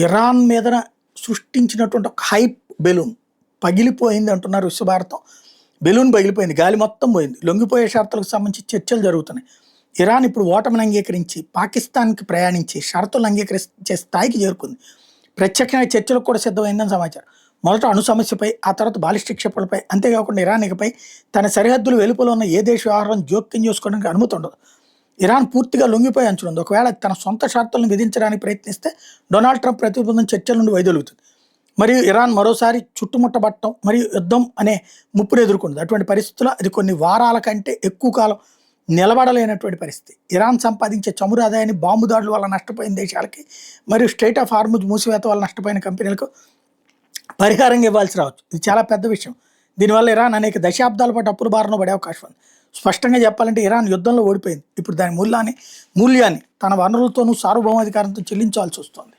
Iran మీద సృష్టించినటువంటి ఒక హైప్ బెలూన్ పగిలిపోయింది అంటున్నారు విశ్వభారతం. బెలూన్ పగిలిపోయింది, గాలి మొత్తం పోయింది. లొంగిపోయే షరతులకు సంబంధించి చర్చలు జరుగుతున్నాయి. ఇరాన్ ఇప్పుడు ఓటమిని అంగీకరించి పాకిస్తాన్కి ప్రయాణించి షరతులను అంగీకరించే స్థాయికి చేరుకుంది. ప్రత్యక్షంగా చర్చలకు కూడా సిద్ధమైందని సమాచారం. మొదట అణు సమస్యపై, ఆ తర్వాత బాలిస్టిక్ క్షిపణులపై, అంతేకాకుండా ఇరాన్ ఇకపై తన సరిహద్దులు వెలుపల ఉన్న ఏ దేశ వ్యవహారం జోక్యం చేసుకోవడానికి అనుమతి ఉండదు. ఇరాన్ పూర్తిగా లొంగిపోయి అంచుంది. ఒకవేళ తన సొంత షరతులను విధించడానికి ప్రయత్నిస్తే డొనాల్డ్ ట్రంప్ ప్రతిబద్ధం చర్చల నుండి వైదొలుగుతుంది. మరియు ఇరాన్ మరోసారి చుట్టుముట్టబట్టడం మరియు యుద్ధం అనే ముప్పును ఎదుర్కొంది. అటువంటి పరిస్థితుల్లో అది కొన్ని వారాల కంటే ఎక్కువ కాలం నిలబడలేనటువంటి పరిస్థితి. ఇరాన్ సంపాదించే చమురు ఆదాయాన్ని బాంబు దాడుల వల్ల నష్టపోయిన దేశాలకి మరియు స్ట్రెయిట్ ఆఫ్ హార్ముజ్ మూసివేత వల్ల నష్టపోయిన కంపెనీలకు పరిహారంగా ఇవ్వాల్సి రావచ్చు. ఇది చాలా పెద్ద విషయం. దీనివల్ల ఇరాన్ అనేక దశాబ్దాల పాటు అప్పుల బారిన పడే అవకాశం ఉంది. స్పష్టంగా చెప్పాలంటే ఇరాన్ యుద్ధంలో ఓడిపోయింది. ఇప్పుడు దాని మూల్యాన్ని తన వనరులతోనూ సార్వభౌమాధికారంతో చెల్లించాల్సి వస్తుంది.